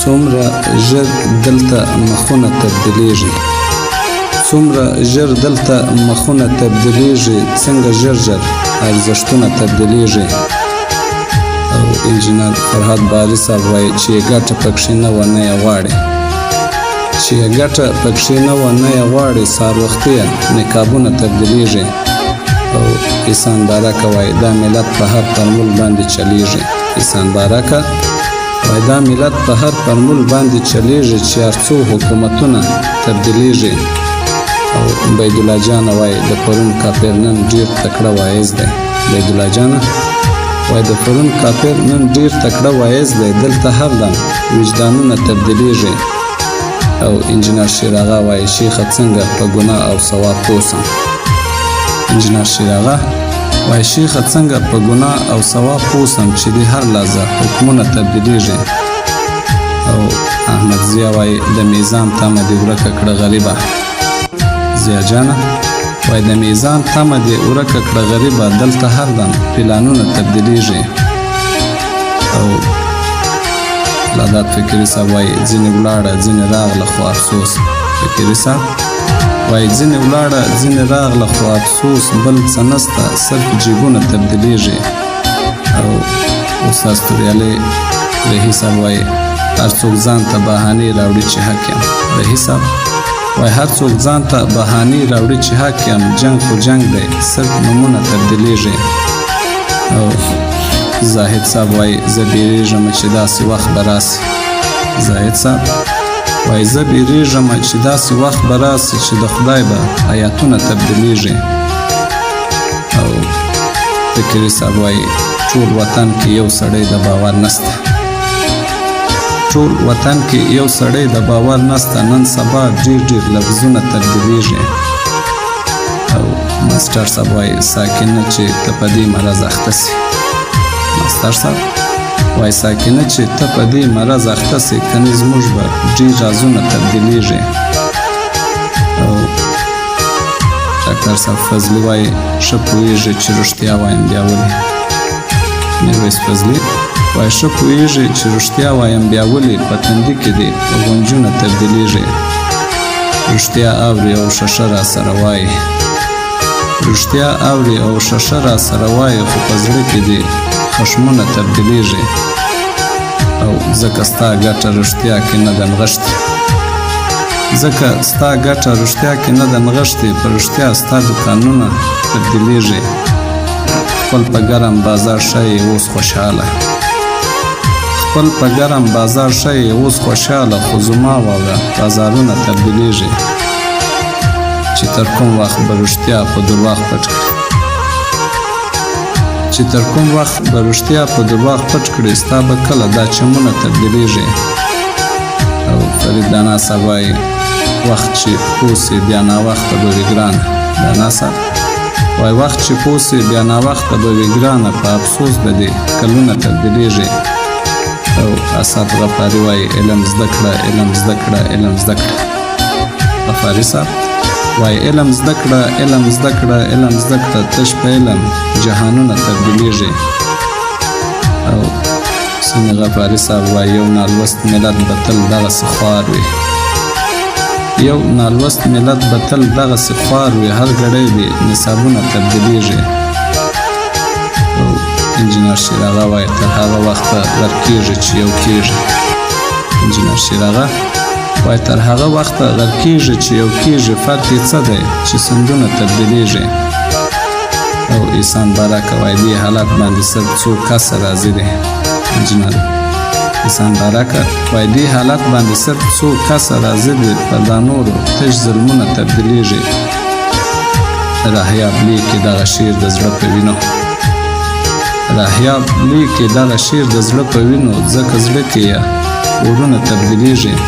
څومره ژر دلته مخونه تبدیلیږي څومره ژر دلته مخونه تبدیلیږي څنګه ژر ژر ارزښتونه تبدیلیږي. او انجینر فرهاد باري صاحب وایي چې ګټه پکښې نه وه نه یې غواړي چې ګټه پکښې نه وه نه یې غواړي سهار وختیه نقابونه تبدیلیږي. او احسان بارکه وایي دا ملت په هر فرمول باندې چلیږي احسان بارکه وایي دا ملت په هر فرمول باندې چلیږي چې هر څو حکومتونه تبدیلیږي. او عبیدالله جان وایي د پرون کاپیر نن ډېر تکړه وایز دی عبیدالله جان وایي د پرون کاپیر نن ډېر تکړه وایز دی دلته هر دم وجدانونه تبدیلیږي. او انجینر شیر آغا وایي شیخه څنګه په ګناه او ثواب پوسم انجینر شیر آغا وایي شیخه څنګه په ګناه او ثواب پوسم چې د هر لحظه حکمونه تبدیلیږي. او احمد ضیا وایي د میزان تمه دې ورکه کړه غریبه ضیا جانه وایي د میزان تمه دې ورکه کړه غریبه دلته هر دم پلانونه تبدیلیږي. او لادات فکري صاحب وایي ځینې ولاړه ځینې راغله خو افسوس فکري صاحب وایي ځینې ولاړه ځینې راغله خو افسوس بل څه نسته صرف جیبونه تبدیلیږي. او استاد توریالي رحي صاحب وایي هر څوک ځان ته بهانې راوړي چې حق یم رحي صاحب وایي هر څوک ځان ته بهانې راوړي چې حق یم جنګ خو جنګ دی صرف نومونه تبدیلیږي. او زاهد صاحب وایي زه بیریږم چې داسې وخت به راسي زاهد صاحب وایي زه بیریږم چې داسې وخت به راسي چې د خدای به آیاتونه تبدیلیږي. او فکري صاحب وایي ټول وطن کې یو سړی د باور نسته ټول وطن کې یو سړی د باور نسته نن سبا ډېر ډېر لفظونه تبدیلیږي. او ماسټر صاحب وایي ساکنه چې ته په دې مرض اخته سي ماسټر صاحب وایي ساکنه چې ته په دې مرض اخته سي کنې زموږ به ډېر رازونه تبدیلیږي. او ډاکټر صاحب فضلي وایي ښه پوهېږي چې رښتیا وایم بیا ولې میرویس فضلي وایي ښه پوهېږي چې رښتیا وایم بیا ولې په تندي کې دې غونجونه تبدیلیږي. رښتیا اوري او ششه را سره وایي رښتیا اوري او ششه را سره وایي خو په زړه کې دې خشمونه تبدیلیږي. او ځکه ستا ګټه رښتیا کې نه ده نغښتې ځکه ستا ګټه رښتیا کې نه ده نغښتې په رښتیا ستا دوکانونه تبدیلیږي. خپل په ګرم بازار ښایي اوس خوشحاله خپل په ګرم بازار ښایي اوس خوشحاله خو زما واوره بازارونه تبدیلیږي. چې تر کوم وخت به رښتیا په درواغ پټ کړي چې تر کوم وخت به رښتیا په درواغ پټ کړي ستا به کله دا چمونه تبدیلیږي. او فرید دانا صاحب وایي وخت چې پوسې بیا ناوخته به وي ګرانه دانا صاحب وایي وخت چې پوسې بیا ناوخته به وي ګرانه په افسوس به دې کلونه تبدیلیږي. او اسد غفاري وایي علم زده کړه علم زده کړه علم زده کړه غفاري صاحب وایي علم زده کړه علم زده کړه علم زده کړه تش په علم جهانونه تبدیلیږي. او سینه غفاري صاحب وایي یو نالوست ملت به تل دغسې خوار وي یو نالوست ملت به تل دغسې خوار وي هر ګړی دې نصابونه تبدیلیږي. او انجینر شیر آغا وایي تر هغه وخته غر کېږي چې یو کېږي انجینر شیر آغا وایي تر هغه وخته غر کېږي چې یو کېږي فرق یې څه دی چې سندونه تبدیلیږي. او احسان بارکه وایي دې حالت باندې صرف څو کسه راضي دی انجینر احسان بارکه وایي دې حالت باندې صرف څو کسه راضي دي په دا نورو تش ظلمونه تبدیلیږي. راهیاب لیکي دغه شعر د زړه په وینو راهیاب لیکي دغه شعر د زړه په وینو ځکه زړه کې یې اورونه تبدیلیږي.